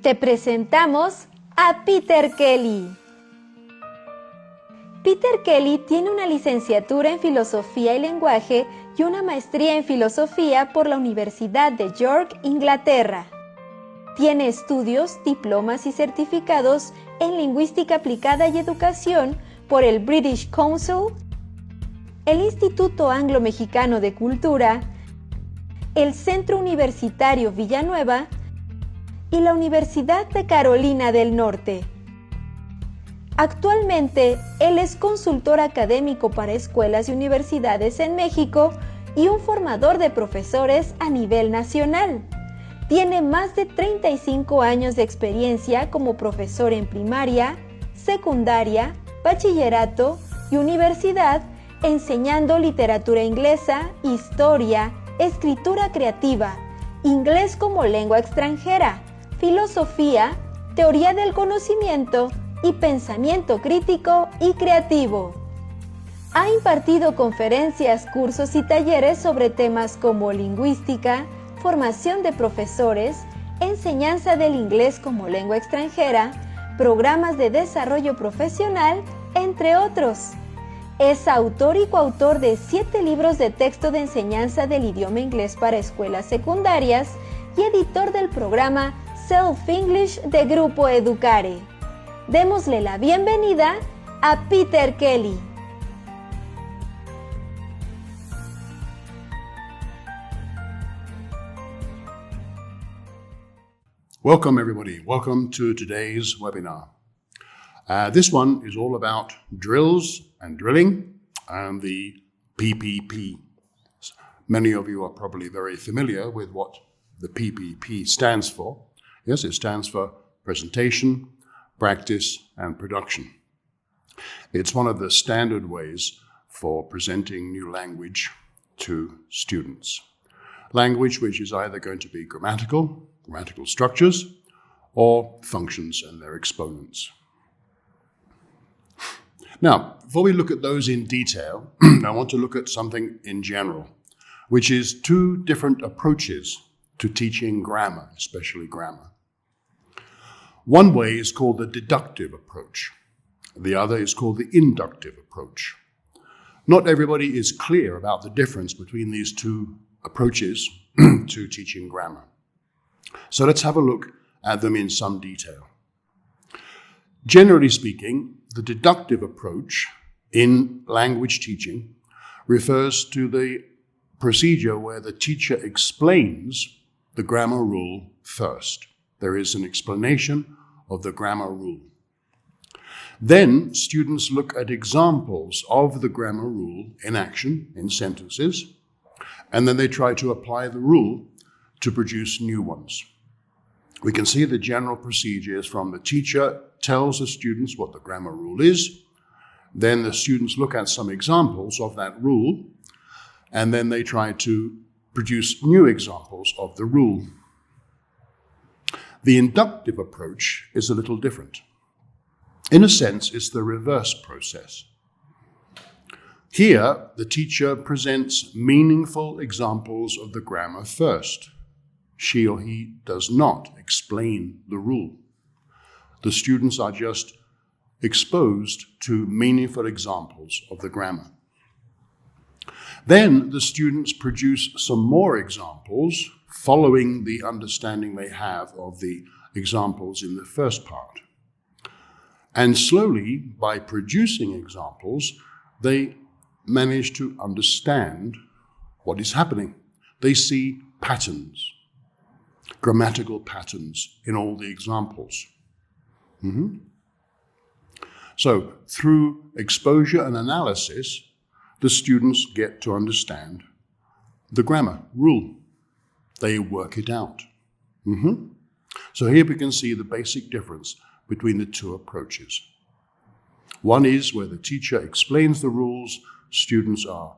Te presentamos a Peter Kelly. Peter Kelly tiene una licenciatura en Filosofía y Lenguaje y una maestría en Filosofía por la Universidad de York, Inglaterra. Tiene estudios, diplomas y certificados en Lingüística Aplicada y Educación por el British Council, el Instituto Anglo-Mexicano de Cultura, el Centro Universitario Villanueva y la Universidad de Carolina del Norte. Actualmente, él es consultor académico para escuelas y universidades en México y un formador de profesores a nivel nacional. Tiene más de 35 años de experiencia como profesor en primaria, secundaria, bachillerato y universidad, enseñando literatura inglesa, historia, escritura creativa, inglés como lengua extranjera, filosofía, teoría del conocimiento y pensamiento crítico y creativo. Ha impartido conferencias, cursos y talleres sobre temas como lingüística, formación de profesores, enseñanza del inglés como lengua extranjera, programas de desarrollo profesional, entre otros. Es autor y coautor de 7 libros de texto de enseñanza del idioma inglés para escuelas secundarias y editor del programa Self-English de Grupo Educare. Démosle la bienvenida a Peter Kelly. Welcome everybody, welcome to today's webinar. This one is all about drills and drilling and the PPP. Many of you are probably very familiar with what the PPP stands for. Yes, it stands for presentation, practice and production. It's one of the standard ways for presenting new language to students. Language which is either going to be grammatical structures, or functions and their exponents. Now, before we look at those in detail, I want to look at something in general, which is 2 different approaches to teaching grammar, especially grammar. One way is called the deductive approach. The other is called the inductive approach. Not everybody is clear about the difference between these 2 approaches to teaching grammar. So let's have a look at them in some detail. Generally speaking, the deductive approach in language teaching refers to the procedure where the teacher explains the grammar rule first. There is an explanation of the grammar rule. Then students look at examples of the grammar rule in action, in sentences, and then they try to apply the rule to produce new ones. We can see the general procedures from the teacher tells the students what the grammar rule is, then the students look at some examples of that rule, and then they try to produce new examples of the rule. The inductive approach is a little different. In a sense, it's the reverse process. Here, the teacher presents meaningful examples of the grammar first. She or he does not explain the rule. The students are just exposed to meaningful examples of the grammar. Then the students produce some more examples following the understanding they have of the examples in the first part. And slowly, by producing examples, they manage to understand what is happening. They see patterns. Grammatical patterns in all the examples. So, through exposure and analysis, the students get to understand the grammar rule. They work it out. So here we can see the basic difference between the 2 approaches. One is where the teacher explains the rules, students are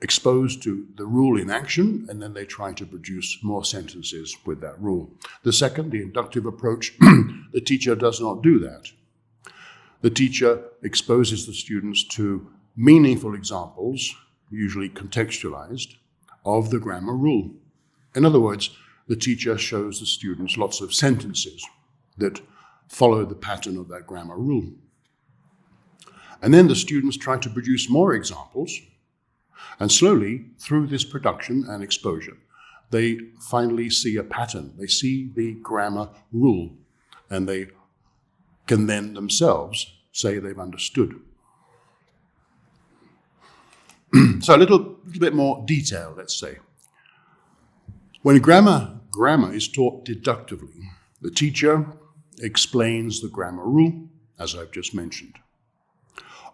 exposed to the rule in action, and then they try to produce more sentences with that rule. The second, the inductive approach, the teacher does not do that. The teacher exposes the students to meaningful examples, usually contextualized, of the grammar rule. In other words, the teacher shows the students lots of sentences that follow the pattern of that grammar rule. And then the students try to produce more examples, and slowly, through this production and exposure, they finally see a pattern. They see the grammar rule, and they can then themselves say they've understood. So a little bit more detail, let's say. When grammar is taught deductively, the teacher explains the grammar rule, as I've just mentioned.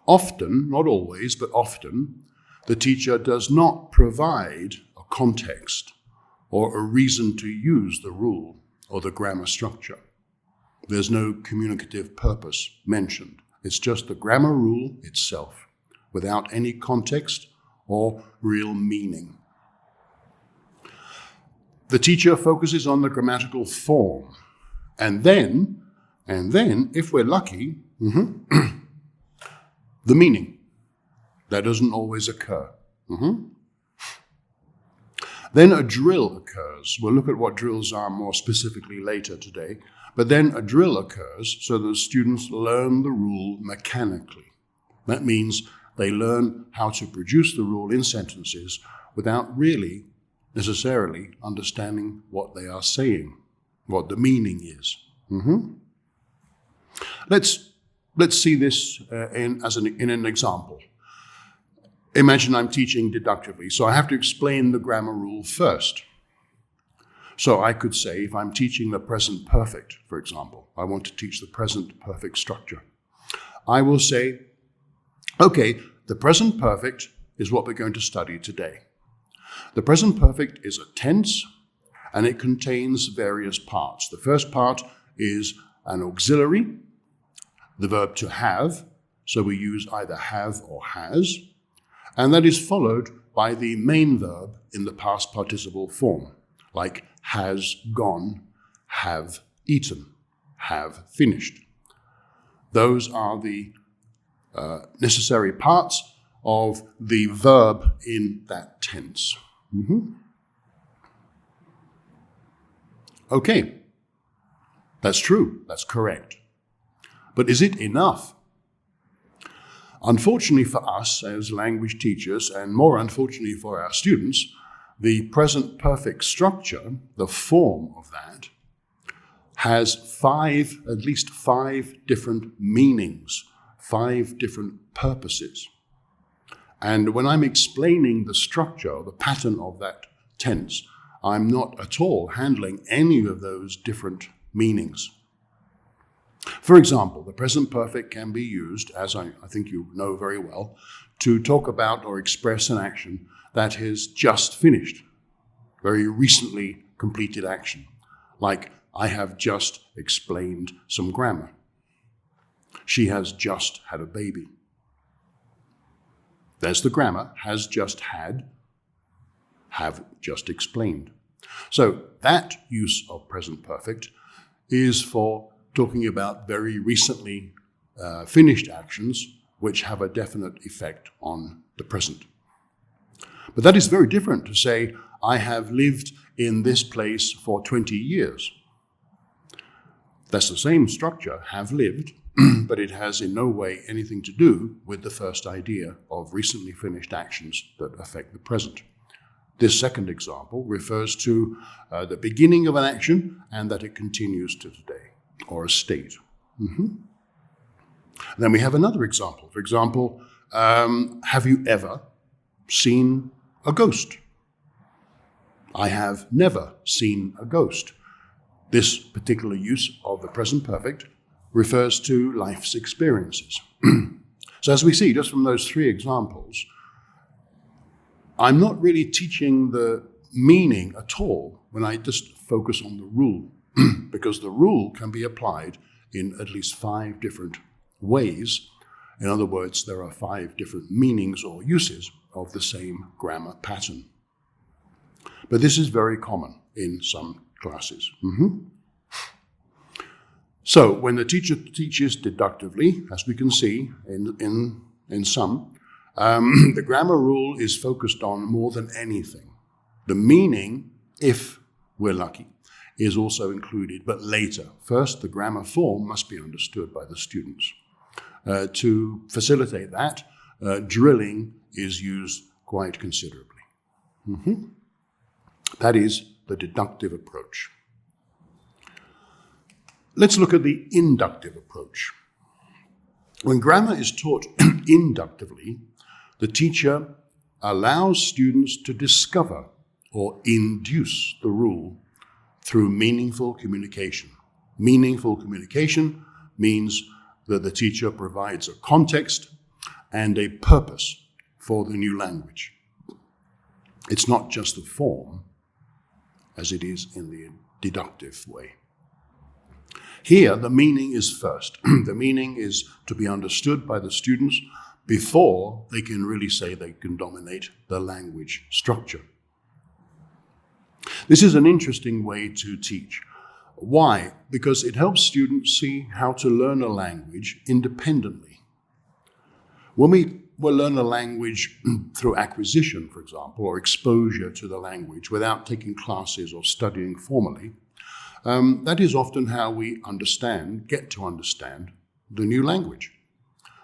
Often, not always, but often, the teacher does not provide a context or a reason to use the rule or the grammar structure. There's no communicative purpose mentioned. It's just the grammar rule itself, without any context or real meaning. The teacher focuses on the grammatical form, and then, if we're lucky, the meaning. That doesn't always occur. Then a drill occurs. We'll look at what drills are more specifically later today. But then a drill occurs so that the students learn the rule mechanically. That means they learn how to produce the rule in sentences without really necessarily understanding what they are saying, what the meaning is. Let's see this in an example. Imagine I'm teaching deductively, so I have to explain the grammar rule first. So I could say, if I'm teaching the present perfect, for example, I want to teach the present perfect structure. I will say, okay, the present perfect is what we're going to study today. The present perfect is a tense, and it contains various parts. The first part is an auxiliary, the verb to have, so we use either have or has, and that is followed by the main verb in the past participle form, like has gone, have eaten, have finished. Those are the necessary parts of the verb in that tense. Okay, that's true, that's correct. But is it enough? Unfortunately for us as language teachers, and more unfortunately for our students, the present perfect structure, the form of that, has at least five different meanings, 5 different purposes. And when I'm explaining the structure or the pattern of that tense, I'm not at all handling any of those different meanings. For example, the present perfect can be used, as I think you know very well, to talk about or express an action that is just finished, very recently completed action, like I have just explained some grammar. She has just had a baby. There's the grammar, has just had, have just explained. So that use of present perfect is for talking about very recently finished actions which have a definite effect on the present. But that is very different to say, I have lived in this place for 20 years. That's the same structure, have lived, but it has in no way anything to do with the first idea of recently finished actions that affect the present. This second example refers to the beginning of an action and that it continues to today, or a state. Then we have another example. For example, have you ever seen a ghost? I have never seen a ghost. This particular use of the present perfect refers to life's experiences. So as we see just from those 3 examples, I'm not really teaching the meaning at all when I just focus on the rule, because the rule can be applied in at least 5 different ways. In other words, there are 5 different meanings or uses of the same grammar pattern. But this is very common in some classes. So when the teacher teaches deductively, as we can see in some, the grammar rule is focused on more than anything. The meaning, if we're lucky, is also included, but later. First, the grammar form must be understood by the students. To facilitate that, drilling is used quite considerably. That is the deductive approach. Let's look at the inductive approach. When grammar is taught inductively, the teacher allows students to discover or induce the rule through meaningful communication. Meaningful communication means that the teacher provides a context and a purpose for the new language. It's not just the form, as it is in the deductive way. Here, the meaning is first. The meaning is to be understood by the students before they can really say they can dominate the language structure. This is an interesting way to teach. Why? Because it helps students see how to learn a language independently. When we learn a language through acquisition, for example, or exposure to the language without taking classes or studying formally, that is often how we get to understand the new language.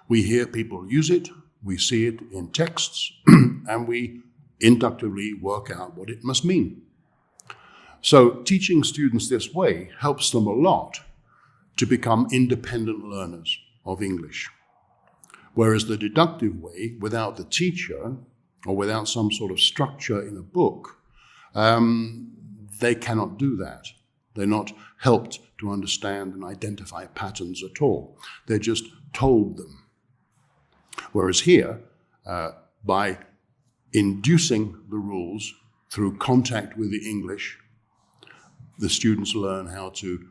We hear people use it, we see it in texts, and we inductively work out what it must mean. So teaching students this way helps them a lot to become independent learners of English. Whereas the deductive way, without the teacher or without some sort of structure in a book, they cannot do that. They're not helped to understand and identify patterns at all. They're just told them. Whereas here, by inducing the rules through contact with the English, the students learn how to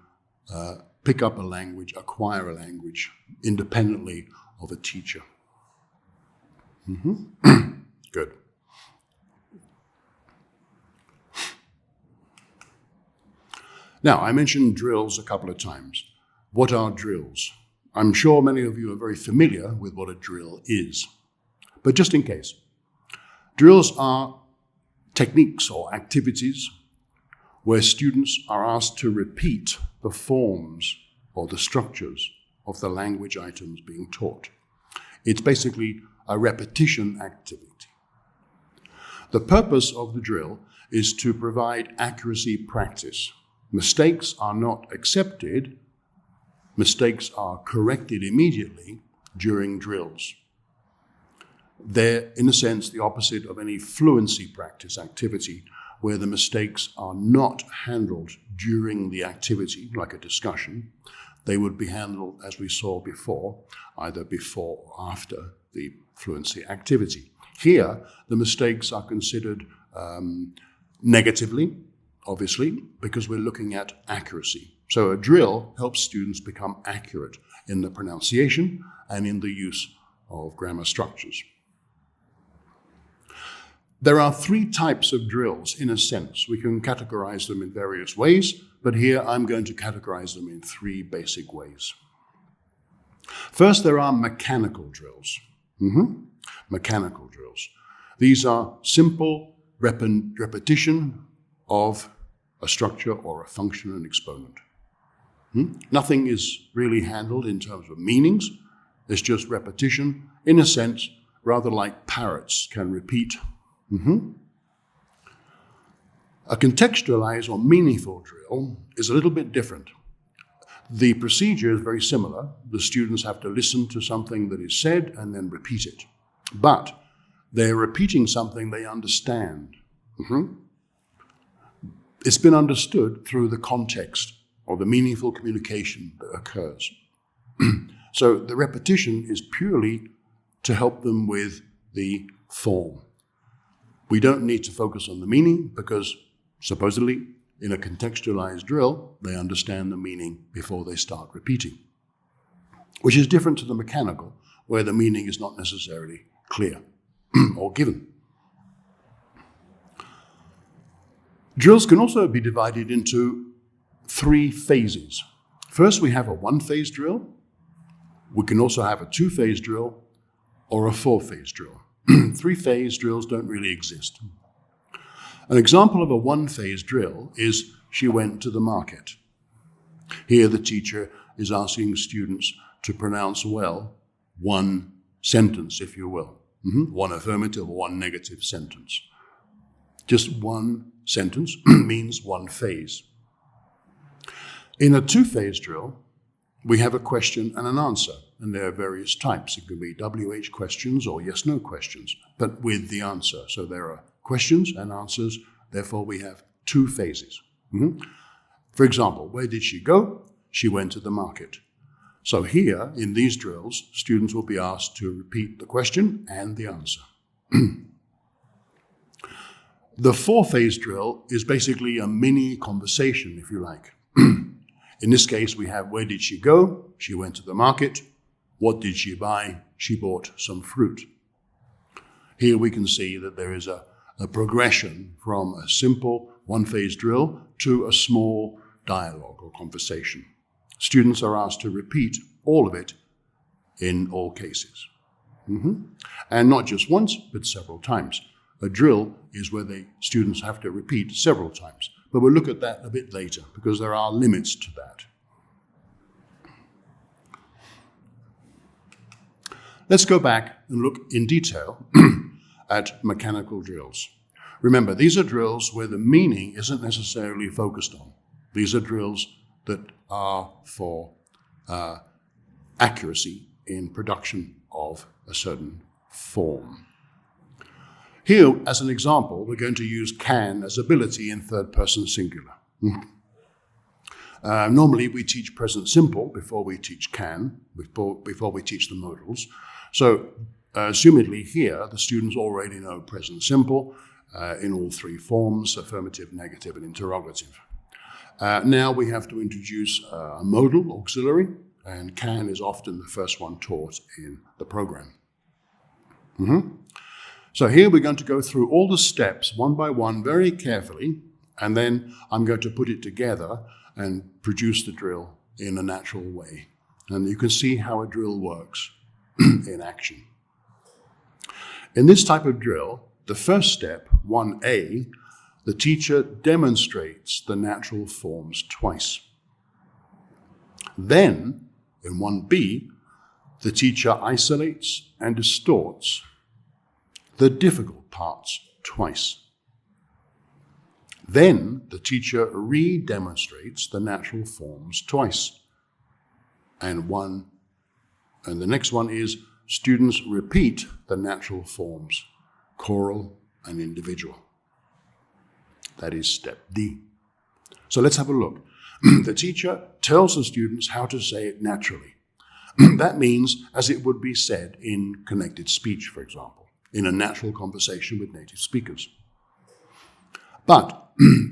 pick up a language, acquire a language, independently of a teacher. Good. Now, I mentioned drills a couple of times. What are drills? I'm sure many of you are very familiar with what a drill is. But just in case, drills are techniques or activities where students are asked to repeat the forms or the structures of the language items being taught. It's basically a repetition activity. The purpose of the drill is to provide accuracy practice. Mistakes are not accepted. Mistakes are corrected immediately during drills. They're, in a sense, the opposite of any fluency practice activity where the mistakes are not handled during the activity, like a discussion. They would be handled, as we saw before, either before or after the fluency activity. Here, the mistakes are considered negatively, obviously, because we're looking at accuracy. So a drill helps students become accurate in the pronunciation and in the use of grammar structures. There are three types of drills, in a sense. We can categorize them in various ways, but here I'm going to categorize them in three basic ways. First, there are mechanical drills. Mechanical drills. These are simple repetition of a structure or a function and exponent. Nothing is really handled in terms of meanings. It's just repetition, in a sense, rather like parrots can repeat. A contextualized or meaningful drill is a little bit different. The procedure is very similar. The students have to listen to something that is said and then repeat it. But they're repeating something they understand. It's been understood through the context or the meaningful communication that occurs. So the repetition is purely to help them with the form. We don't need to focus on the meaning because supposedly in a contextualized drill, they understand the meaning before they start repeating, which is different to the mechanical, where the meaning is not necessarily clear or given. Drills can also be divided into three phases. First, we have a one-phase drill. We can also have a two-phase drill or a four-phase drill. Three-phase drills don't really exist. An example of a one-phase drill is she went to the market. Here the teacher is asking students to pronounce well one sentence, if you will. One affirmative or one negative sentence. Just one sentence means one phase. In a two-phase drill, we have a question and an answer, and there are various types. It can be WH questions or yes-no questions, but with the answer. So there are questions and answers, therefore we have two phases. For example, where did she go? She went to the market. So here, in these drills, students will be asked to repeat the question and the answer. The four-phase drill is basically a mini conversation, if you like. In this case, we have where did she go? She went to the market. What did she buy? She bought some fruit. Here we can see that there is a progression from a simple one-phase drill to a small dialogue or conversation. Students are asked to repeat all of it in all cases. And not just once, but several times. A drill is where the students have to repeat several times. But we'll look at that a bit later, because there are limits to that. Let's go back and look in detail at mechanical drills. Remember, these are drills where the meaning isn't necessarily focused on. These are drills that are for accuracy in production of a certain form. Here, as an example, we're going to use can as ability in third person singular. Normally we teach present simple before we teach can, before we teach the modals. So assumedly here, the students already know present simple in all three forms, affirmative, negative, and interrogative. Now we have to introduce a modal auxiliary, and can is often the first one taught in the program. So here we're going to go through all the steps one by one very carefully, and then I'm going to put it together and produce the drill in a natural way. And you can see how a drill works in action. In this type of drill, the first step, 1A, the teacher demonstrates the natural forms twice. Then, in 1B, the teacher isolates and distorts the difficult parts twice. Then the teacher re-demonstrates the natural forms twice. And the next one is students repeat the natural forms, choral and individual. That is step D. So let's have a look. The teacher tells the students how to say it naturally. That means as it would be said in connected speech, for example, in a natural conversation with native speakers. But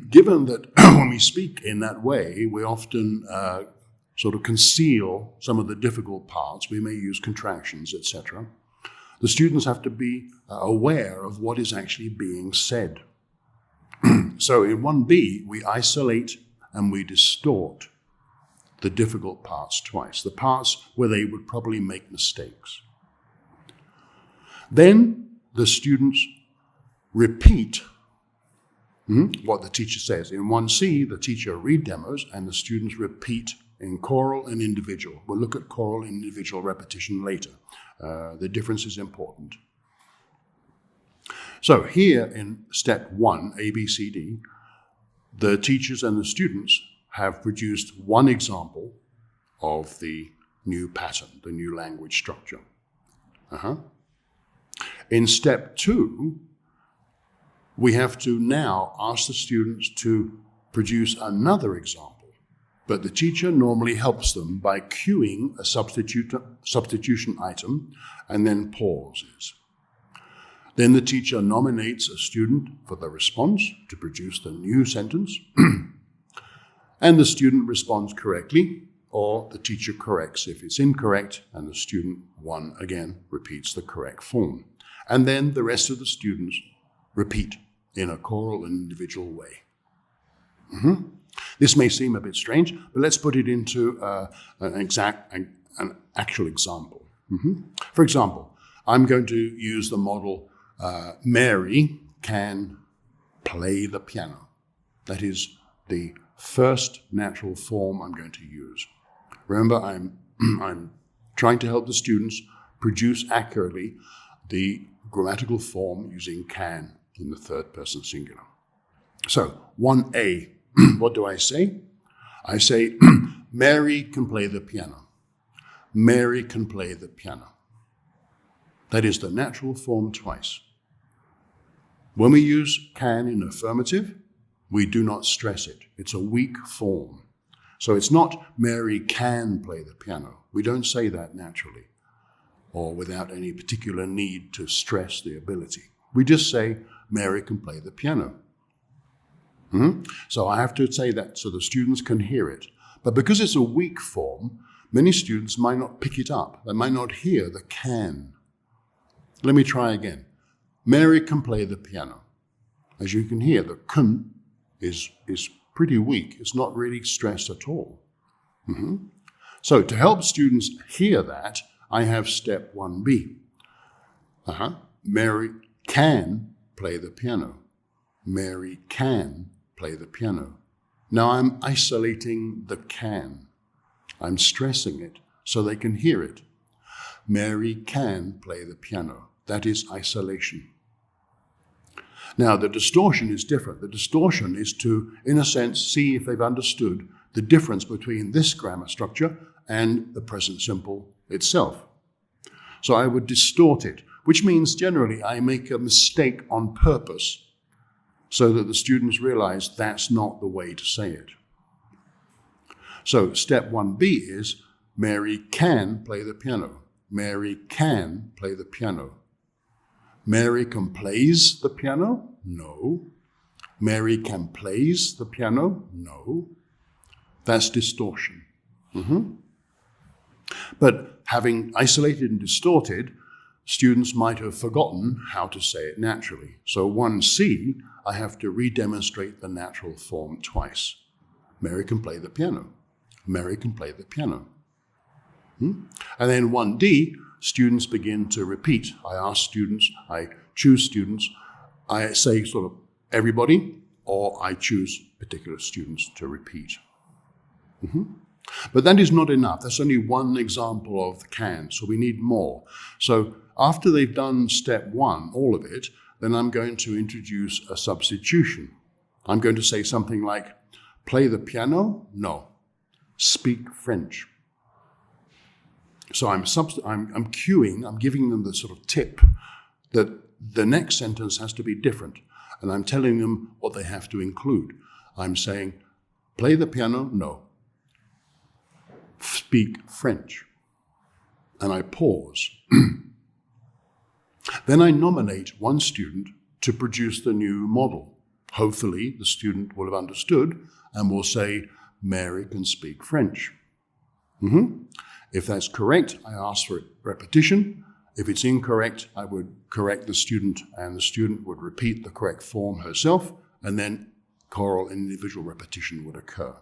given that when we speak in that way, we often sort of conceal some of the difficult parts. We may use contractions, etc. The students have to be aware of what is actually being said. So in 1B, we isolate and we distort the difficult parts twice, the parts where they would probably make mistakes. Then the students repeat what the teacher says. In 1C, the teacher re-demos and the students repeat in choral and individual. We'll look at choral and individual repetition later. The difference is important. So here in step 1, A, B, C, D, the teachers and the students have produced one example of the new pattern, the new language structure. In step 2, we have to now ask the students to produce another example, but the teacher normally helps them by cueing a substitution item and then pauses. Then the teacher nominates a student for the response to produce the new sentence, and the student responds correctly, or the teacher corrects if it's incorrect, and the student, again, repeats the correct form. And then the rest of the students repeat in a choral and individual way. This may seem a bit strange, but let's put it into an actual example. For example, I'm going to use the model Mary can play the piano. That is the first natural form I'm going to use. Remember, I'm trying to help the students produce accurately the grammatical form using can in the third person singular. So, 1A, what do I say? I say, Mary can play the piano. Mary can play the piano. That is the natural form twice. When we use can in affirmative, we do not stress it. It's a weak form. So it's not Mary can play the piano. We don't say that naturally or without any particular need to stress the ability. We just say Mary can play the piano. So I have to say that so the students can hear it. But because it's a weak form, many students might not pick it up. They might not hear the can. Let me try again. Mary can play the piano. As you can hear, the can is pretty weak. It's not really stressed at all. So to help students hear that, I have step 1B. Mary can play the piano. Mary can play the piano. Now I'm isolating the can. I'm stressing it so they can hear it. Mary can play the piano. That is isolation. Now the distortion is different. The distortion is to, in a sense, see if they've understood the difference between this grammar structure and the present simple itself. So I would distort it, which means generally I make a mistake on purpose so that the students realize that's not the way to say it. So step 1B is Mary can play the piano. Mary can play the piano. Mary can plays the piano? No. Mary can plays the piano? No. That's distortion. But having isolated and distorted, students might have forgotten how to say it naturally. So 1C, I have to re-demonstrate the natural form twice. Mary can play the piano. Mary can play the piano. And then 1D, students begin to repeat. I ask students, I choose students, I say sort of everybody, or I choose particular students to repeat. But that is not enough. That's only one example of the can, so we need more. So after they've done step 1, all of it, then I'm going to introduce a substitution. I'm going to say something like, play the piano? No. Speak French. So I'm cueing, I'm giving them the sort of tip that the next sentence has to be different. And I'm telling them what they have to include. I'm saying, play the piano? No. Speak French. And I pause. Then I nominate one student to produce the new model. Hopefully the student will have understood and will say, Mary can speak French. If that's correct, I ask for repetition. If it's incorrect, I would correct the student and the student would repeat the correct form herself, and then choral and individual repetition would occur.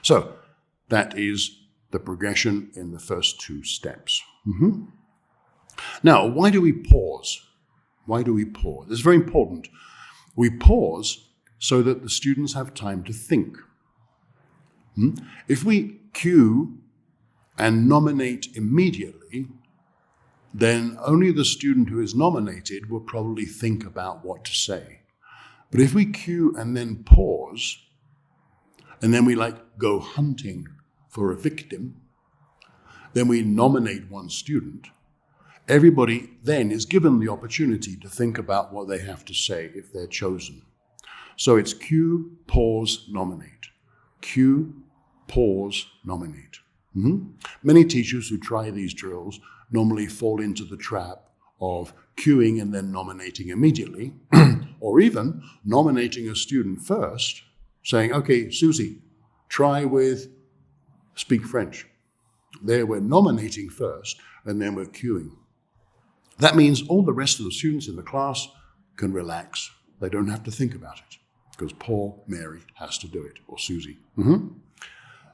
So that is the progression in the first 2 steps. Now, why do we pause? Why do we pause? It's very important. We pause so that the students have time to think. If we cue and nominate immediately, then only the student who is nominated will probably think about what to say. But if we cue and then pause, and then we go hunting for a victim, then we nominate one student, everybody then is given the opportunity to think about what they have to say if they're chosen. So it's cue, pause, nominate. Cue, pause, nominate. Many teachers who try these drills normally fall into the trap of cueing and then nominating immediately, or even nominating a student first, saying, okay, Susie, try with speak French. There we're nominating first, and then we're cueing. That means all the rest of the students in the class can relax. They don't have to think about it, because poor Mary has to do it, or Susie.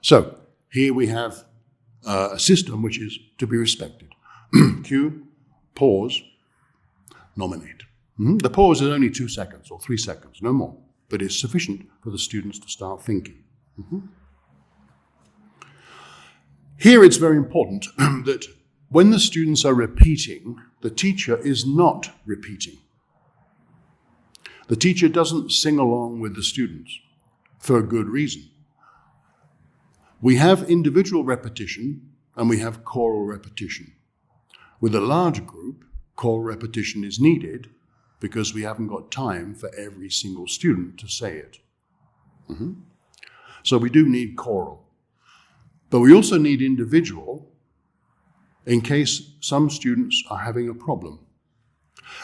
So here we have a system which is to be respected. Cue, pause, nominate. The pause is only 2 seconds or 3 seconds, no more, but it's sufficient for the students to start thinking. Here it's very important that when the students are repeating, the teacher is not repeating. The teacher doesn't sing along with the students for a good reason. We have individual repetition and we have choral repetition. With a large group, choral repetition is needed because we haven't got time for every single student to say it. So we do need choral. But we also need individual in case some students are having a problem.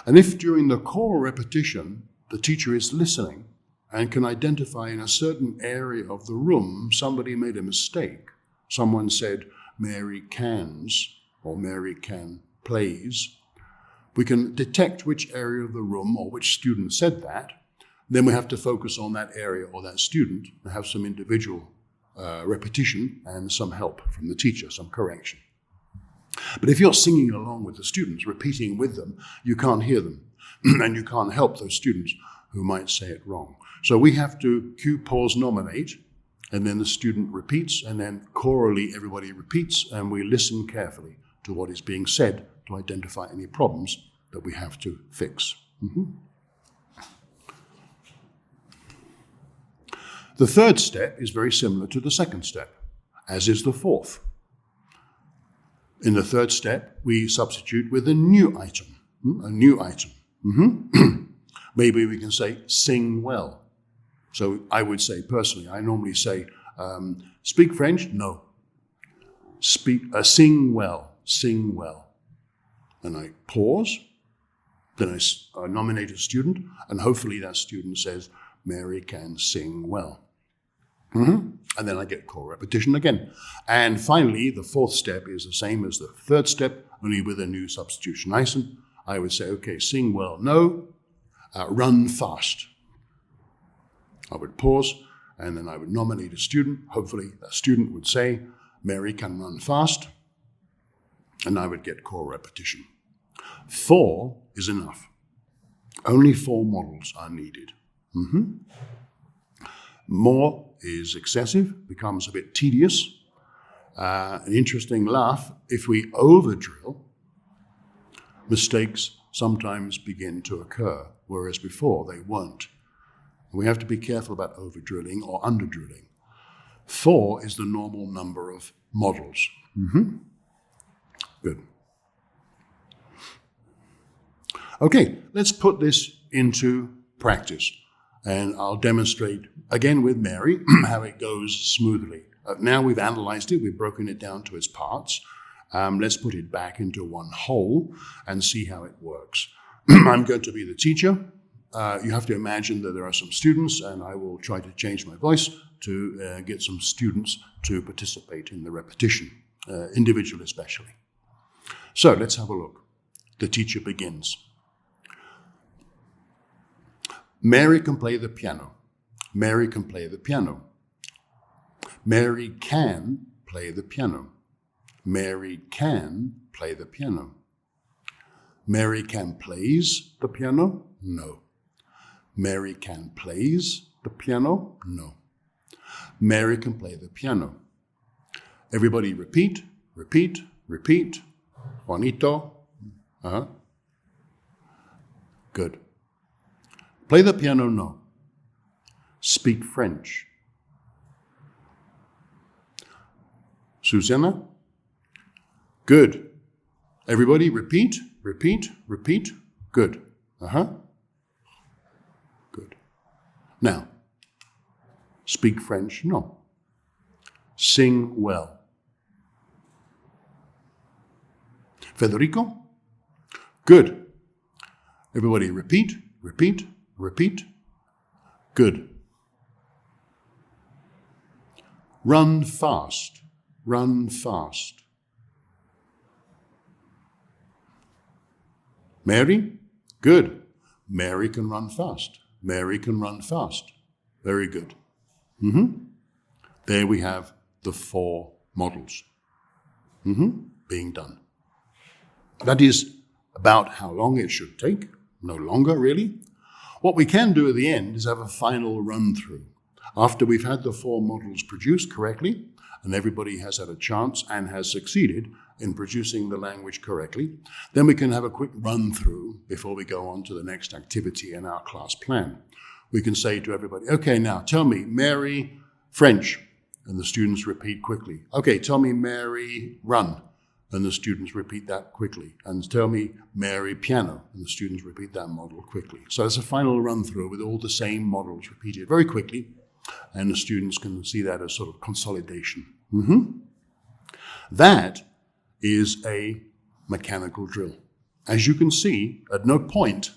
And if during the choral repetition, the teacher is listening and can identify in a certain area of the room somebody made a mistake. Someone said, Mary cans, or Mary can plays. We can detect which area of the room or which student said that. Then we have to focus on that area or that student and have some individual repetition and some help from the teacher, some correction. But if you're singing along with the students, repeating with them, you can't hear them and you can't help those students who might say it wrong. So we have to cue, pause, nominate, and then the student repeats, and then chorally everybody repeats, and we listen carefully to what is being said to identify any problems that we have to fix. The third step is very similar to the second step, as is the fourth. In the third step, we substitute with a new item. Maybe we can say, sing well. So I would say, personally, I normally say, speak French? No. Sing well, sing well. And I pause, then I nominate a student, and hopefully that student says, Mary can sing well. And then I get choral repetition again. And finally, the fourth step is the same as the third step, only with a new substitution. I would say, okay, sing well, no, run fast. I would pause, and then I would nominate a student. Hopefully that student would say, Mary can run fast, and I would get choral repetition. 4 is enough. Only 4 models are needed. More is excessive, becomes a bit tedious. An interesting laugh, if we over-drill, mistakes sometimes begin to occur, whereas before they weren't. We have to be careful about over-drilling or under-drilling. 4 is the normal number of models. Good. Okay, let's put this into practice. And I'll demonstrate, again with Mary, how it goes smoothly. Now we've analyzed it, we've broken it down to its parts. Let's put it back into one whole and see how it works. I'm going to be the teacher. You have to imagine that there are some students, and I will try to change my voice to get some students to participate in the repetition, individual especially. So let's have a look. The teacher begins. Mary can play the piano. Mary can play the piano. Mary can play the piano. Mary can play the piano. Mary can plays the piano? No. Mary can plays the piano? No. Mary can play the piano. Everybody repeat, repeat, repeat. Juanito. Good. Play the piano? No. Speak French. Susanna? Good. Everybody repeat, repeat, repeat. Good. Good. Now, speak French? No. Sing well. Federico? Good. Everybody repeat, repeat, repeat. Good. Run fast. Run fast. Mary? Good. Mary can run fast. Mary can run fast. Very good. There we have the 4 models being done. That is about how long it should take. no longer really. What we can do at the end is have a final run-through. After we've had the 4 models produced correctly, and everybody has had a chance and has succeeded in producing the language correctly, then we can have a quick run-through before we go on to the next activity in our class plan. We can say to everybody, okay, now tell me, Mary, French, and the students repeat quickly. Okay, tell me, Mary, run, and the students repeat that quickly. And tell me, Mary, piano, and the students repeat that model quickly. So it's a final run-through with all the same models repeated very quickly, and the students can see that as sort of consolidation. That is a mechanical drill. As you can see, at no point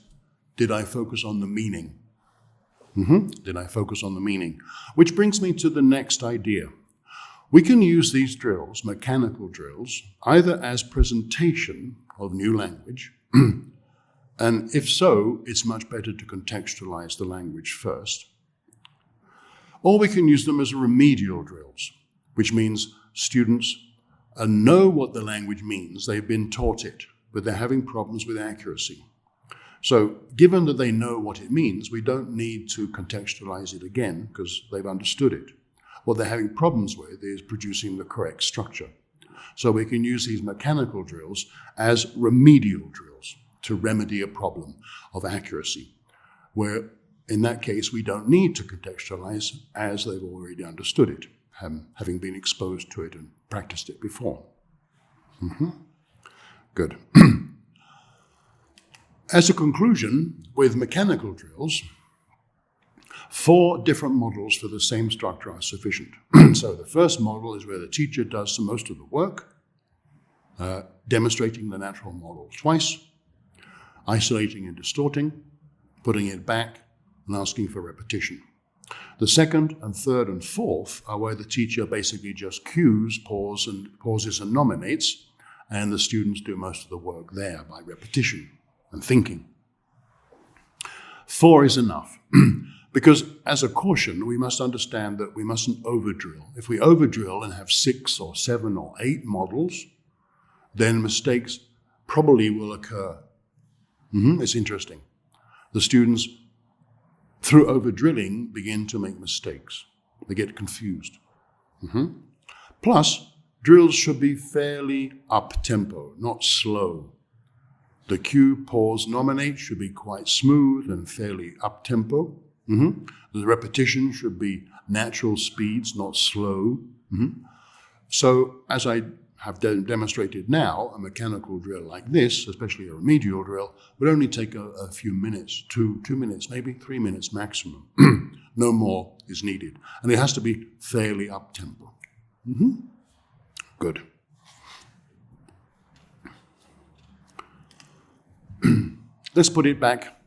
did I focus on the meaning. Did I focus on the meaning? Which brings me to the next idea. We can use these drills, mechanical drills, either as presentation of new language, and if so, it's much better to contextualize the language first, or we can use them as remedial drills, which means students know what the language means, they've been taught it, but they're having problems with accuracy. So given that they know what it means, we don't need to contextualize it again because they've understood it. What they're having problems with is producing the correct structure. So we can use these mechanical drills as remedial drills to remedy a problem of accuracy, where in that case we don't need to contextualize as they've already understood it, having been exposed to it and practiced it before. Good. As a conclusion, with mechanical drills, 4 different models for the same structure are sufficient. So the first model is where the teacher does most of the work, demonstrating the natural model twice, isolating and distorting, putting it back, and asking for repetition. The second and third and fourth are where the teacher basically just cues, pauses and nominates, and the students do most of the work there by repetition and thinking. 4 is enough. Because as a caution, we must understand that we mustn't overdrill. If we overdrill and have 6 or 7 or 8 models, then mistakes probably will occur. It's interesting. The students, through overdrilling, begin to make mistakes. They get confused. Plus, drills should be fairly up-tempo, not slow. The cue, pause, nominate should be quite smooth and fairly up-tempo. The repetition should be natural speeds, not slow. So, as I have demonstrated now, a mechanical drill like this, especially a remedial drill, would only take a few minutes, 2 minutes, maybe 3 minutes maximum. No more is needed. And it has to be fairly up-tempo. Good. Let's put it back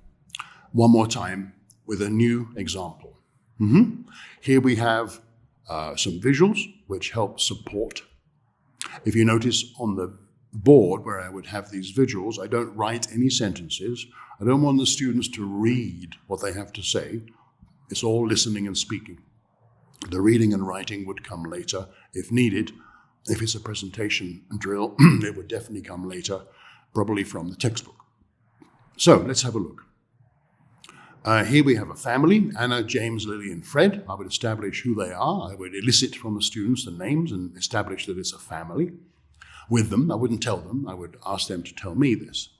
one more time with a new example. Here we have some visuals which help support. If you notice on the board where I would have these visuals, I don't write any sentences. I don't want the students to read what they have to say. It's all listening and speaking. The reading and writing would come later if needed. If it's a presentation drill, it would definitely come later, probably from the textbook. So let's have a look. Here we have a family, Anna, James, Lily, and Fred. I would establish who they are. I would elicit from the students the names and establish that it's a family with them. I wouldn't tell them. I would ask them to tell me this.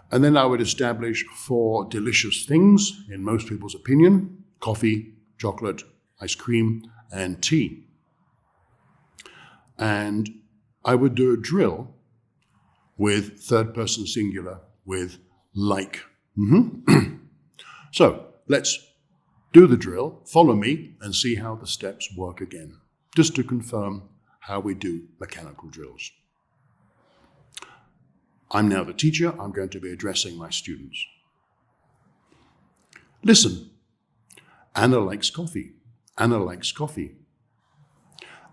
And then I would establish 4 delicious things, in most people's opinion: coffee, chocolate, ice cream, and tea. And I would do a drill with third person singular with like. So let's do the drill, follow me, and see how the steps work again, just to confirm how we do mechanical drills. I'm now the teacher. I'm going to be addressing my students. Listen. Anna likes coffee. Anna likes coffee.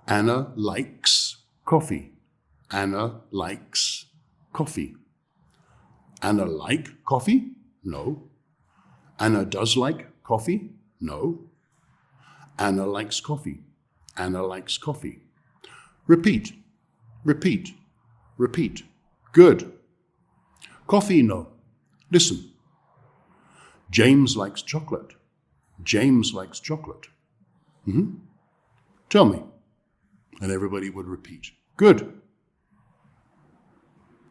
Anna likes coffee. Anna likes coffee. Anna like coffee? No. Anna does like coffee? No. Anna likes coffee. Anna likes coffee. Repeat, repeat, repeat. Good. Coffee? No. Listen. James likes chocolate. James likes chocolate. Tell me. And everybody would repeat. Good.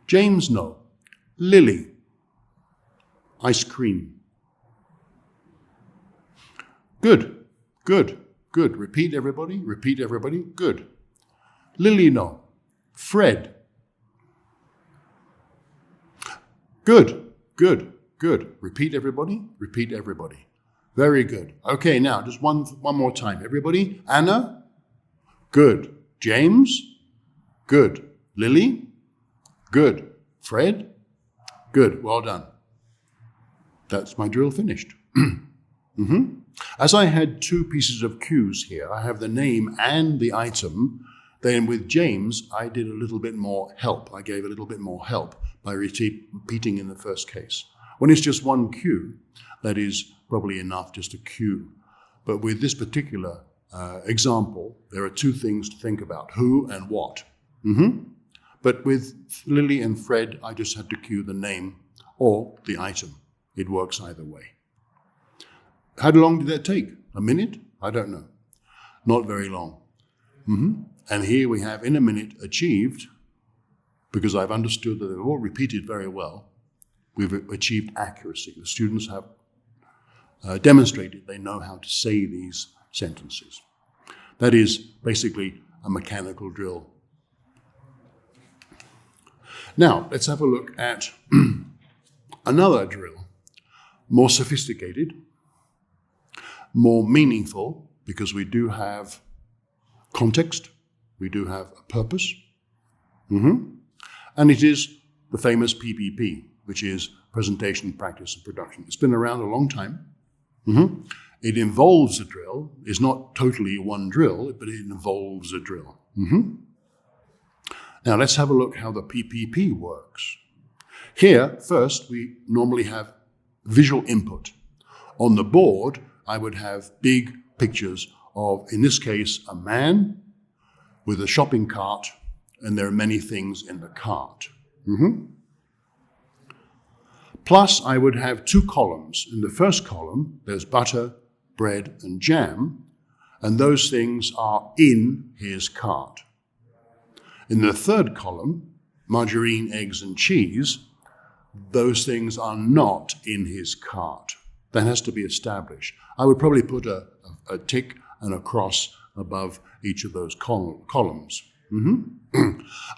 James, no. Lily. Ice cream. Good. Good. Good. Repeat, everybody. Repeat, everybody. Good. Lily, no. Fred. Good. Good. Good. Repeat, everybody. Repeat, everybody. Very good. Okay, now just one more time. Everybody. Anna. Good. James. Good. Lily. Good. Fred. Good. Well done. That's my drill finished. As I had two pieces of cues here, I have the name and the item. Then with James, I did a little bit more help. I gave a little bit more help by repeating in the first case. When it's just one cue, that is probably enough, just a cue. But with this particular example, there are two things to think about, who and what. But with Lily and Fred, I just had to cue the name or the item. It works either way. How long did that take? A minute? I don't know. Not very long. And here we have, in a minute, achieved, because I've understood that they've all repeated very well, we've achieved accuracy. The students have demonstrated they know how to say these sentences. That is basically a mechanical drill. Now, let's have a look at another drill, more sophisticated, more meaningful, because we do have context, we do have a purpose, and it is the famous PPP, which is presentation, practice, and production. It's been around a long time. It involves a drill. It's not totally one drill, but it involves a drill. Now let's have a look how the PPP works. Here, first, we normally have visual input. On the board, I would have big pictures of, in this case, a man with a shopping cart, and there are many things in the cart. Plus, I would have two columns. In the first column, there's butter, bread, and jam, and those things are in his cart. In the third column, margarine, eggs, and cheese, those things are not in his cart. That has to be established. I would probably put a tick and a cross above each of those columns.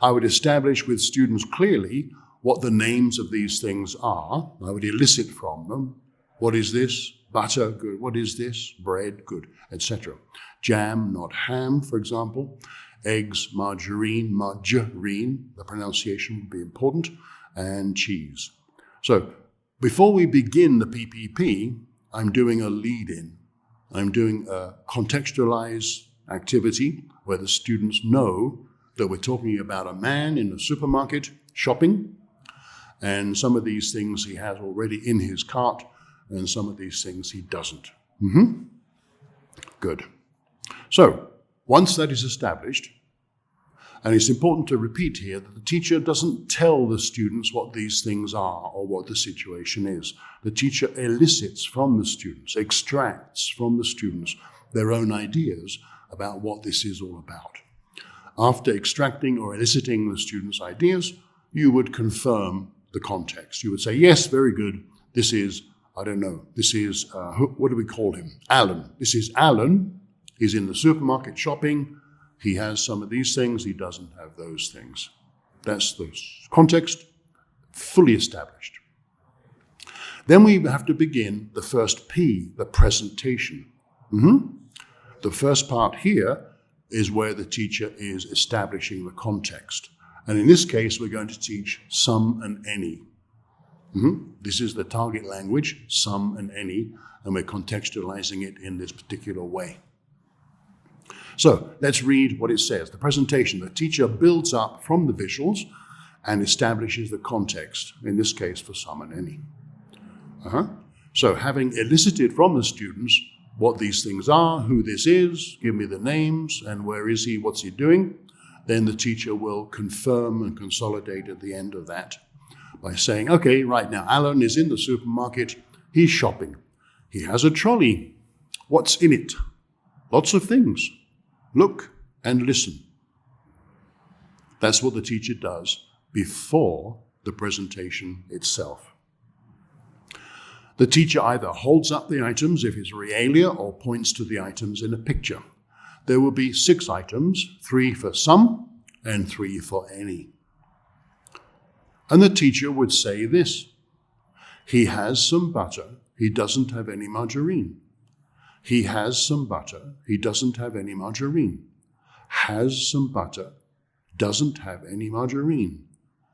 I would establish with students clearly what the names of these things are. I would elicit from them, what is this? Butter, good. What is this? Bread, good, etc. Jam, not ham, for example. Eggs, margarine, the pronunciation would be important, and cheese. So before we begin the PPP, I'm doing a lead-in. I'm doing a contextualized activity where the students know that we're talking about a man in the supermarket shopping, and some of these things he has already in his cart, and some of these things he doesn't. Good. So, once that is established, and it's important to repeat here that the teacher doesn't tell the students what these things are or what the situation is. The teacher elicits from the students, extracts from the students their own ideas about what this is all about. After extracting or eliciting the students' ideas, you would confirm the context. You would say, yes, very good. This is, I don't know, this is, what do we call him? Alan. This is Alan. He's in the supermarket shopping. He has some of these things. He doesn't have those things. That's the context, fully established. Then we have to begin the first P, the presentation. The first part here is where the teacher is establishing the context. And in this case, we're going to teach some and any. This is the target language, some and any, and we're contextualizing it in this particular way. So let's read what it says. The presentation, the teacher builds up from the visuals and establishes the context, in this case for some and any. So having elicited from the students what these things are, who this is, give me the names, and where is he, what's he doing, then the teacher will confirm and consolidate at the end of that by saying, okay, right now, Alan is in the supermarket. He's shopping. He has a trolley. What's in it? Lots of things. Look and listen. That's what the teacher does before the presentation itself. The teacher either holds up the items if it's realia or points to the items in a picture. There will be 6 items, 3 for some and 3 for any. And the teacher would say this: he has some butter, he doesn't have any margarine. He has some butter, he doesn't have any margarine. Has some butter, doesn't have any margarine.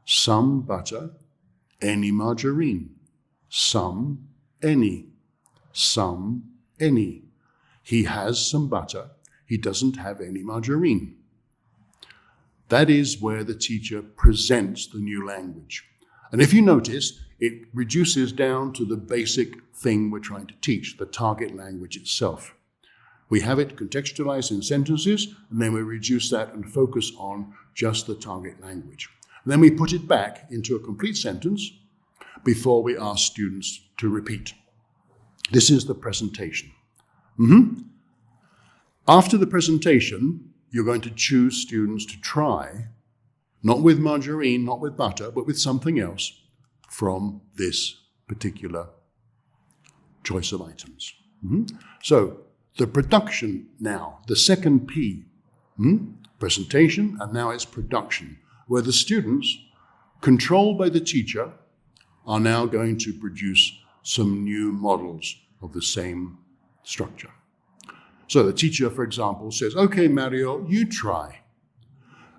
Some butter, any margarine. Some, any. Some, any. He has some butter, he doesn't have any margarine. That is where the teacher presents the new language. And if you notice, it reduces down to the basic thing we're trying to teach, the target language itself. We have it contextualized in sentences, and then we reduce that and focus on just the target language. And then we put it back into a complete sentence before we ask students to repeat. This is the presentation. After the presentation, you're going to choose students to try, not with margarine, not with butter, but with something else from this particular choice of items. So the production now, the second P, presentation, and now it's production, where the students, controlled by the teacher, are now going to produce some new models of the same structure. So the teacher, for example, says, okay, Mario, you try.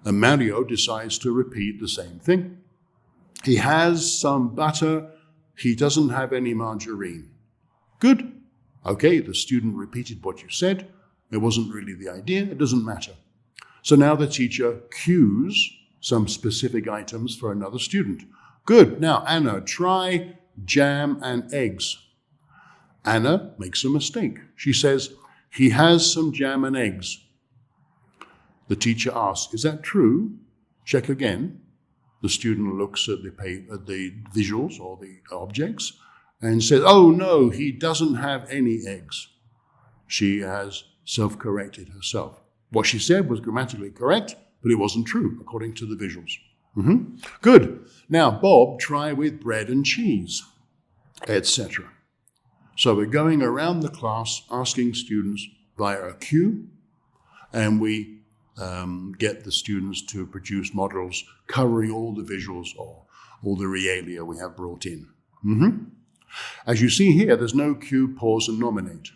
And Mario decides to repeat the same thing. He has some butter. He doesn't have any margarine. Good. Okay, the student repeated what you said. It wasn't really the idea. It doesn't matter. So now the teacher cues some specific items for another student. Good. Now, Anna, try jam and eggs. Anna makes a mistake. She says, he has some jam and eggs. The teacher asks, is that true? Check again. The student looks at the visuals or the objects and says, oh no, he doesn't have any eggs. She has self-corrected herself. What she said was grammatically correct, but it wasn't true according to the visuals. Good. Now, Bob, try with bread and cheese, etc. So we're going around the class asking students via a cue, and we get the students to produce models covering all the visuals or all the realia we have brought in. As you see here, there's no cue, pause, and nominate.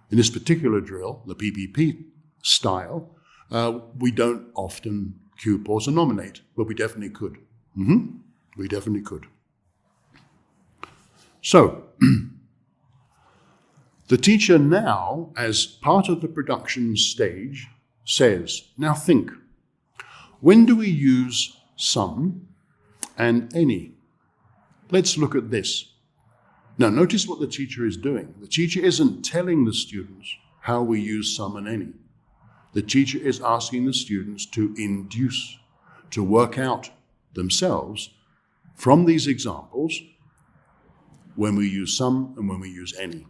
In this particular drill, the PPP style, we don't often cue, pause, and nominate, but we definitely could. We definitely could. So, the teacher now, as part of the production stage, says, now think, when do we use some and any? Let's look at this. Now, notice what the teacher is doing. The teacher isn't telling the students how we use some and any. The teacher is asking the students to induce, to work out themselves from these examples when we use some and when we use any.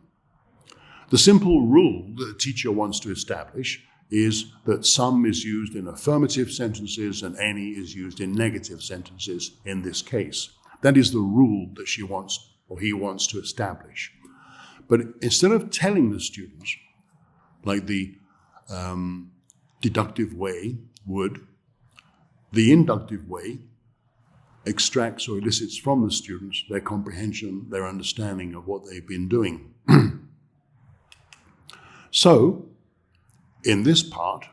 The simple rule that the teacher wants to establish is that some is used in affirmative sentences and any is used in negative sentences in this case. That is the rule that she wants or he wants to establish. But instead of telling the students, like the deductive way would, the inductive way extracts or elicits from the students their comprehension, their understanding of what they've been doing. So, in this part,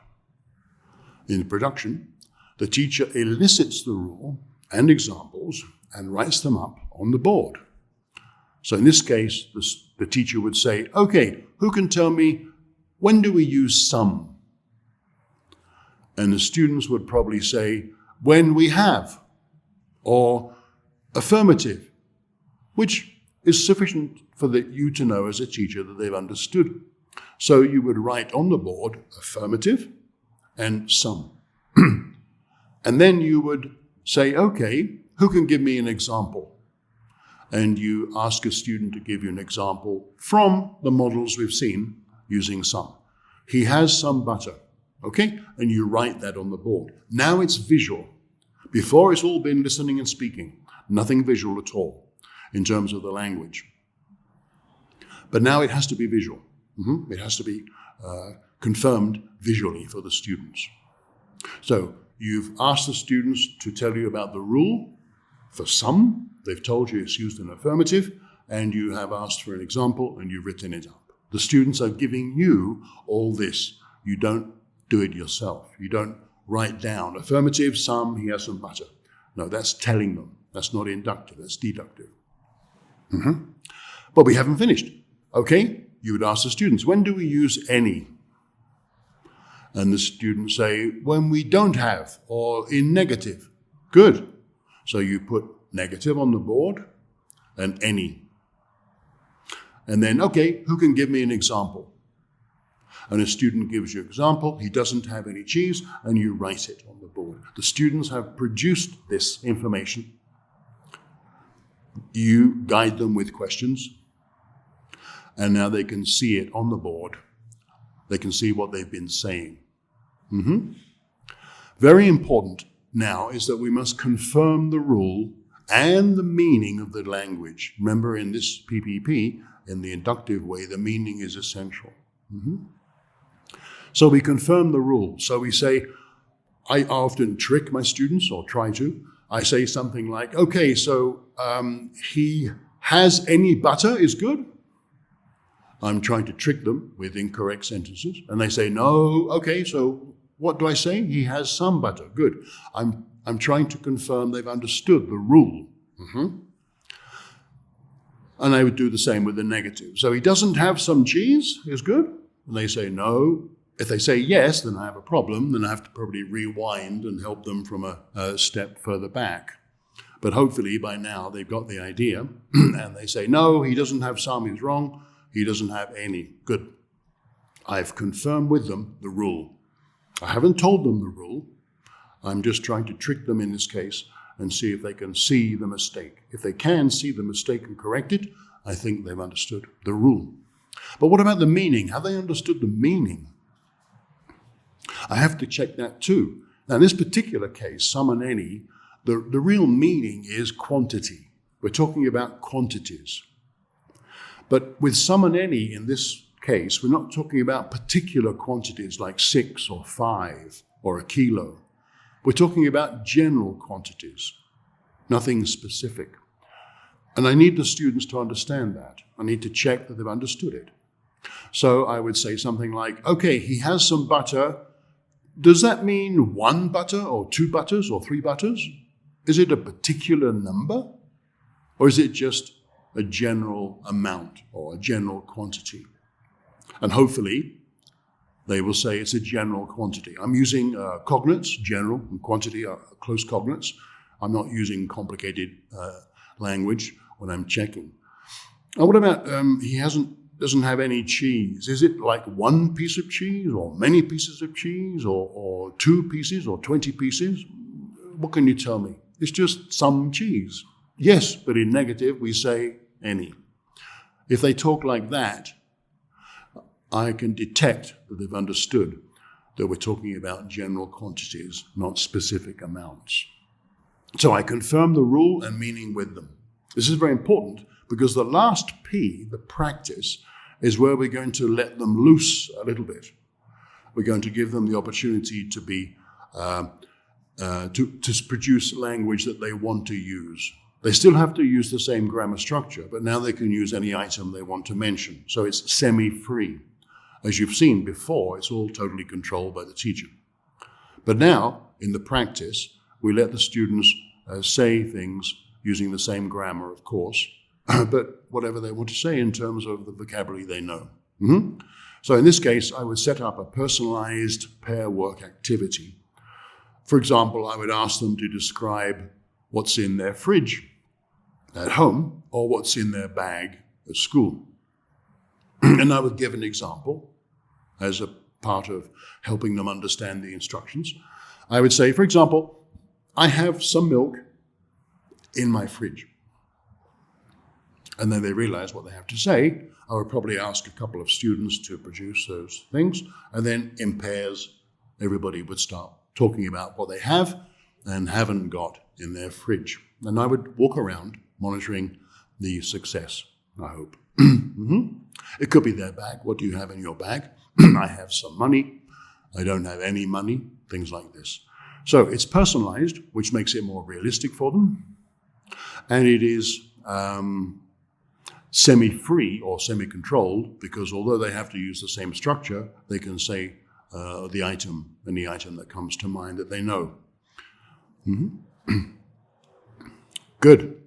in production, the teacher elicits the rule and examples and writes them up on the board. So in this case, the teacher would say, okay, who can tell me, when do we use some? And the students would probably say, when we have, or affirmative, which is sufficient for you to know as a teacher that they've understood. So you would write on the board affirmative and some. And then you would say, okay, who can give me an example? and you ask a student to give you an example from the models we've seen using some. He has some butter, okay? And you write that on the board. Now it's visual. Before it's all been listening and speaking, nothing visual at all in terms of the language. But now it has to be visual. It has to be confirmed visually for the students. So you've asked the students to tell you about the rule. For some, they've told you it's used in affirmative, and you have asked for an example and you've written it up. The students are giving you all this. You don't do it yourself. You don't write down affirmative, some, he has some butter. No, that's telling them. That's not inductive, that's deductive. But we haven't finished. Okay, you would ask the students, when do we use any? And the students say, when we don't have, or in negative. Good. So you put negative on the board and any. And then, okay, who can give me an example? And a student gives you an example, he doesn't have any cheese, and you write it on the board. The students have produced this information. You guide them with questions, and now they can see it on the board. They can see what they've been saying. Very important now is that we must confirm the rule and the meaning of the language. Remember, in this PPP, in the inductive way, the meaning is essential. So we confirm the rule. So we say, I often trick my students, or try to. I say something like, okay, so he has any butter is good. I'm trying to trick them with incorrect sentences. And they say, no, okay, so what do I say? He has some butter. Good. I'm trying to confirm they've understood the rule. And I would do the same with the negative. So he doesn't have some cheese is good. And they say no. If they say yes, then I have a problem. Then I have to probably rewind and help them from a step further back. But hopefully by now they've got the idea. And they say, no, he doesn't have some, he's wrong. He doesn't have any. Good. I've confirmed with them the rule. I haven't told them the rule. I'm just trying to trick them in this case and see if they can see the mistake. If they can see the mistake and correct it, I think they've understood the rule. But what about the meaning? Have they understood the meaning? I have to check that too. Now, in this particular case, some and any, the real meaning is quantity. We're talking about quantities. But with some and any in this case, we're not talking about particular quantities like 6 or 5 or a kilo. We're talking about general quantities, nothing specific. And I need the students to understand that. I need to check that they've understood it. So I would say something like, okay, he has some butter. Does that mean 1 butter or 2 butters or 3 butters? Is it a particular number? Or is it just a general amount or a general quantity? And hopefully they will say it's a general quantity. I'm using cognates, general, and quantity are close cognates. I'm not using complicated language when I'm checking. And what about he doesn't have any cheese? Is it like 1 piece of cheese or many pieces of cheese or 2 pieces or 20 pieces? What can you tell me? It's just some cheese. Yes, but in negative we say any. If they talk like that, I can detect that they've understood that we're talking about general quantities, not specific amounts. So I confirm the rule and meaning with them. This is very important because the last P, the practice, is where we're going to let them loose a little bit. We're going to give them the opportunity to be to produce language that they want to use. They still have to use the same grammar structure, but now they can use any item they want to mention. So it's semi-free. As you've seen before, it's all totally controlled by the teacher. But now, in the practice, we let the students say things using the same grammar, of course, but whatever they want to say in terms of the vocabulary they know. So in this case, I would set up a personalized pair work activity. For example, I would ask them to describe what's in their fridge at home or what's in their bag at school. And I would give an example as a part of helping them understand the instructions. I would say, for example, I have some milk in my fridge. And then they realize what they have to say. I would probably ask a couple of students to produce those things, and then in pairs, everybody would start talking about what they have and haven't got in their fridge. And I would walk around monitoring the success, I hope. It could be their bag. What do you have in your bag? I have some money. I don't have any money. Things like this. So it's personalized, which makes it more realistic for them. And it is semi-free or semi-controlled, because although they have to use the same structure, they can say the item, any item that comes to mind that they know. Good.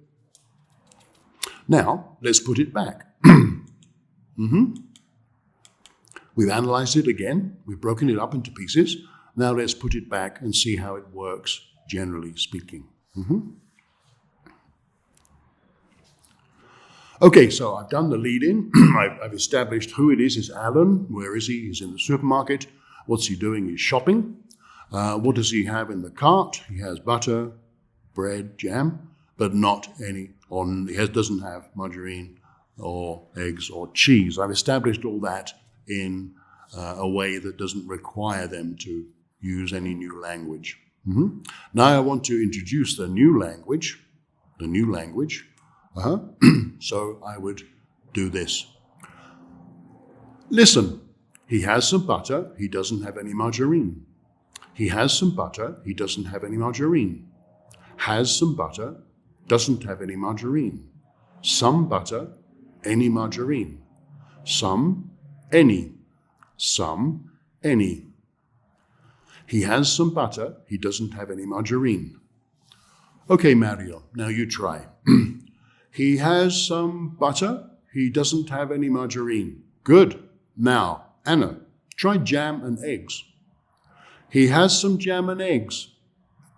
Now, let's put it back. We've analyzed it again. We've broken it up into pieces. Now let's put it back and see how it works, generally speaking. Okay, so I've done the lead-in. I've established who it is. It's Alan. Where is he? He's in the supermarket. What's he doing? He's shopping. What does he have in the cart? He has butter, bread, jam, but not any. He doesn't have margarine or eggs or cheese. I've established all that in a way that doesn't require them to use any new language. Now I want to introduce the new language. So I would do this. Listen, he has some butter, he doesn't have any margarine. He has some butter, he doesn't have any margarine. Has some butter, doesn't have any margarine. Some butter, any margarine. Some, any. Some, any. He has some butter, he doesn't have any margarine. Okay, Mario, now you try. He has some butter, he doesn't have any margarine. Good. Now, Anna, try jam and eggs. He has some jam and eggs.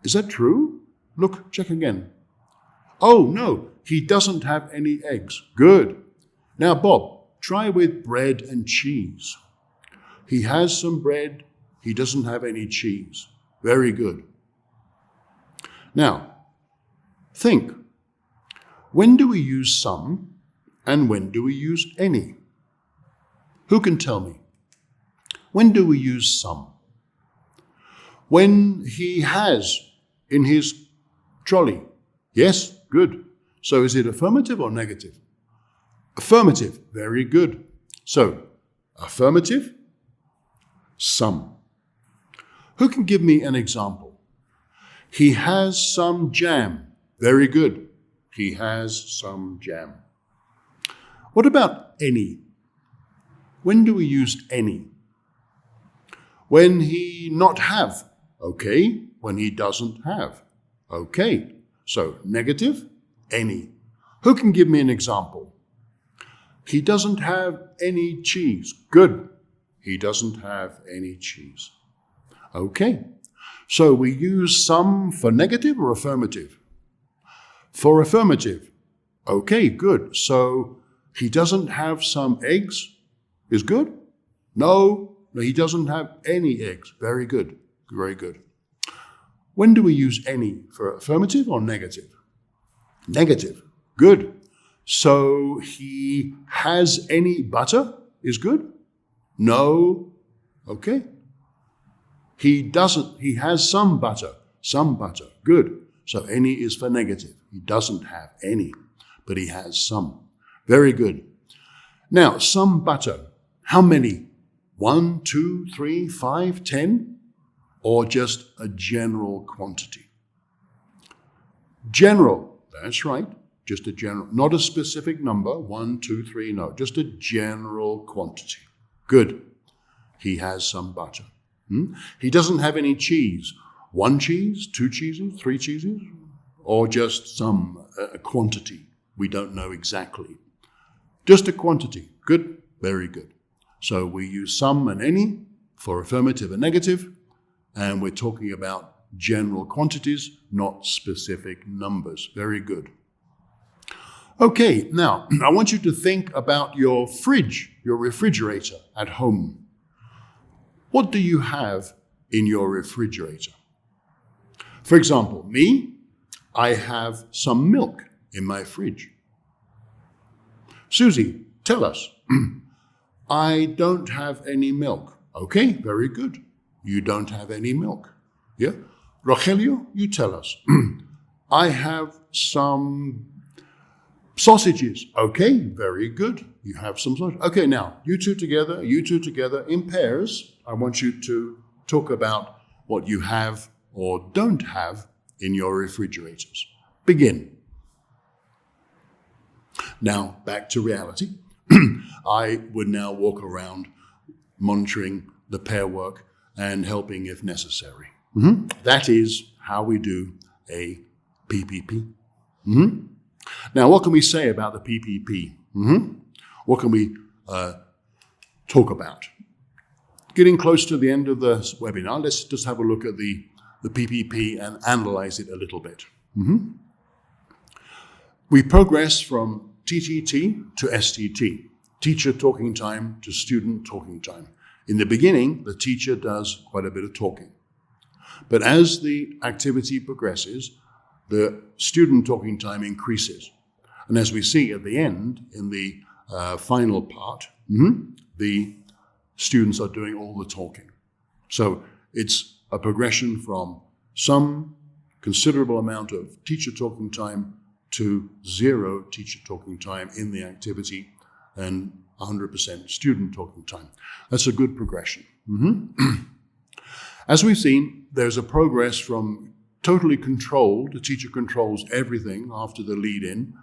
Is that true? Look, check again. Oh, no, he doesn't have any eggs. Good. Now, Bob, try with bread and cheese. He has some bread, he doesn't have any cheese. Very good. Now, think. When do we use some and when do we use any? Who can tell me? When do we use some? When he has in his trolley. Yes, good. So is it affirmative or negative? Affirmative, very good. So, affirmative, some. Who can give me an example? He has some jam. Very good. He has some jam. What about any? When do we use any? When he not have. Okay. When he doesn't have. Okay. So negative, any. Who can give me an example? He doesn't have any cheese. Good. He doesn't have any cheese. Okay. So we use some for negative or affirmative? For affirmative. Okay, good. So he doesn't have some eggs is good? No, he doesn't have any eggs. Very good. Very good. When do we use any? For affirmative or negative? Negative. Good. So he has any butter is good? No. Okay. He doesn't. He has some butter. Some butter. Good. So any is for negative. He doesn't have any, but he has some. Very good. Now, some butter. How many? 1, 2, 3, 5, 10? Or just a general quantity? General. That's right. Just a general. Not a specific number. 1, 2, 3. No. Just a general quantity. Good. He has some butter. He doesn't have any cheese. 1 cheese, 2 cheeses, 3 cheeses, or just some a quantity. We don't know exactly. Just a quantity. Good. Very good. So we use some and any for affirmative and negative, and we're talking about general quantities, not specific numbers. Very good. Okay, now I want you to think about your fridge, your refrigerator at home. What do you have in your refrigerator? For example, me, I have some milk in my fridge. Susie, tell us. I don't have any milk. Okay, very good. You don't have any milk. Yeah? Rogelio, you tell us. I have some sausages. Okay, very good. You have some sausages. Okay, now, you two together, in pairs, I want you to talk about what you have or don't have in your refrigerators. Begin. Now, back to reality. I would now walk around monitoring the pair work and helping if necessary. That is how we do a PPP. Now, what can we say about the PPP? What can we talk about? Getting close to the end of the webinar, let's just have a look at the PPP and analyze it a little bit. We progress from TTT to STT, teacher talking time to student talking time. In the beginning, the teacher does quite a bit of talking. But as the activity progresses, the student talking time increases. And as we see at the end, in the final part, the students are doing all the talking. So it's a progression from some considerable amount of teacher talking time to 0 teacher talking time in the activity and 100% student talking time. That's a good progression. As we've seen, there's a progress from totally controlled, the teacher controls everything after the lead-in.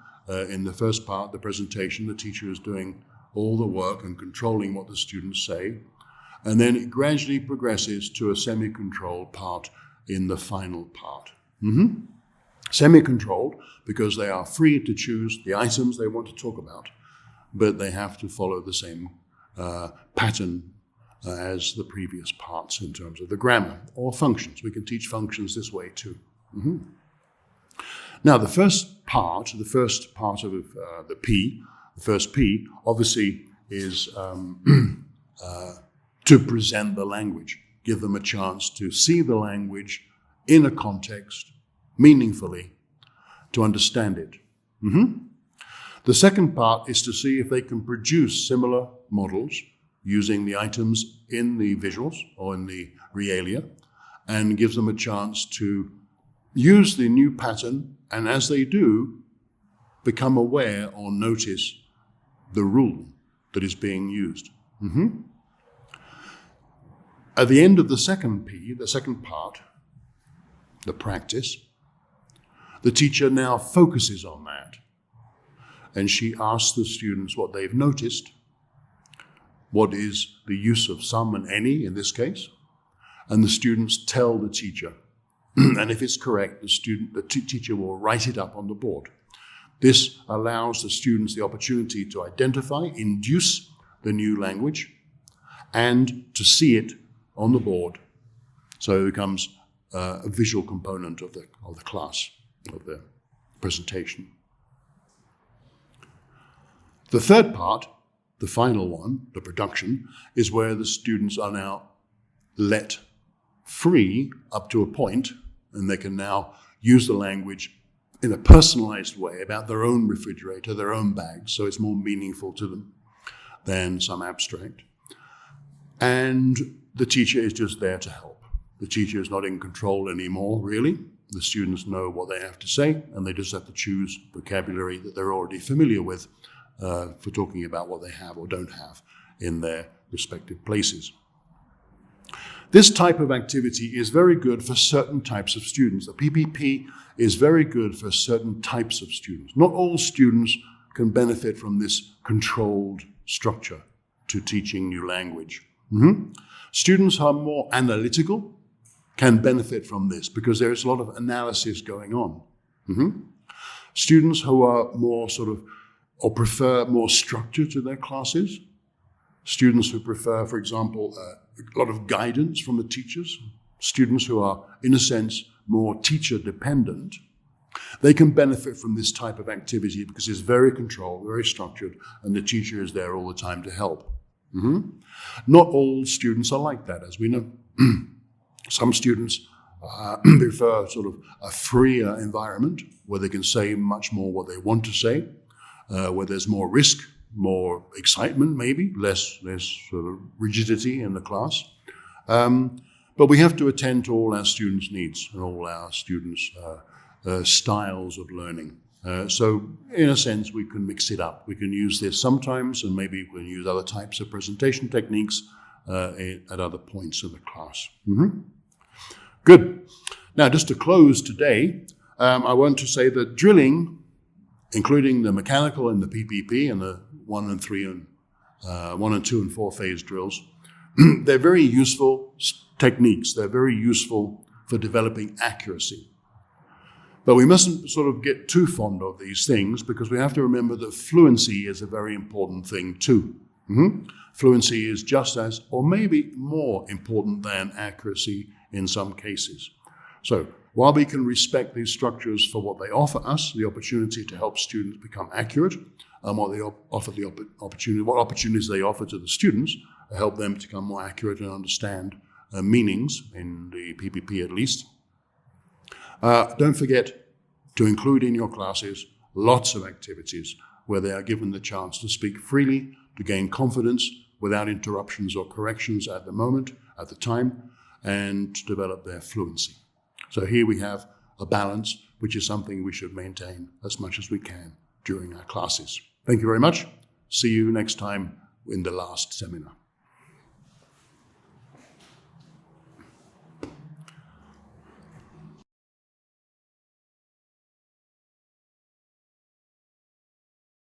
In the first part, the presentation, the teacher is doing all the work and controlling what the students say. And then it gradually progresses to a semi-controlled part in the final part. Semi-controlled because they are free to choose the items they want to talk about, but they have to follow the same pattern as the previous parts in terms of the grammar or functions. We can teach functions this way too. Now, the first part of the P, the first P, obviously is to present the language, give them a chance to see the language in a context, meaningfully, to understand it. The second part is to see if they can produce similar models using the items in the visuals or in the realia, and gives them a chance to use the new pattern, and as they do, become aware or notice the rule that is being used. At the end of the second P, the second part, the practice, the teacher now focuses on that, and she asks the students what they've noticed, what is the use of some and any in this case, and the students tell the teacher. And if it's correct, the teacher will write it up on the board. This allows the students the opportunity to identify, induce the new language, and to see it on the board. So it becomes a visual component of the class, of the presentation. The third part, the final one, the production, is where the students are now let free up to a point, and they can now use the language in a personalized way about their own refrigerator, their own bag, so it's more meaningful to them than some abstract. And the teacher is just there to help. The teacher is not in control anymore, really. The students know what they have to say, and they just have to choose vocabulary that they're already familiar with for talking about what they have or don't have in their respective places. This type of activity is very good for certain types of students. The PPP is very good for certain types of students. Not all students can benefit from this controlled structure to teaching new language. Students who are more analytical can benefit from this because there is a lot of analysis going on. Students who are more or prefer more structure to their classes, students who prefer, for example, a lot of guidance from the teachers, students who are, in a sense, more teacher-dependent, they can benefit from this type of activity because it's very controlled, very structured, and the teacher is there all the time to help. Not all students are like that, as we know. Some students prefer a freer environment where they can say much more what they want to say, where there's more risk more excitement, maybe, less sort of rigidity in the class. But we have to attend to all our students' needs and all our students' styles of learning. So in a sense, we can mix it up. We can use this sometimes, and maybe we can use other types of presentation techniques at other points in the class. Good. Now, just to close today, I want to say that drilling, including the mechanical and the PPP and the 1 and 3 and 1 and 2 and 4 phase drills, they're very useful techniques. They're very useful for developing accuracy. But we mustn't sort of get too fond of these things, because we have to remember that fluency is a very important thing too. Fluency is just as, or maybe more important than accuracy in some cases. So while we can respect these structures for what they offer us, the opportunity to help students become accurate, and what opportunities they offer to the students to help them become more accurate and understand meanings, in the PPP at least. Don't forget to include in your classes lots of activities where they are given the chance to speak freely, to gain confidence without interruptions or corrections at the time, and to develop their fluency. So here we have a balance, which is something we should maintain as much as we can during our classes. Thank you very much. See you next time in the last seminar.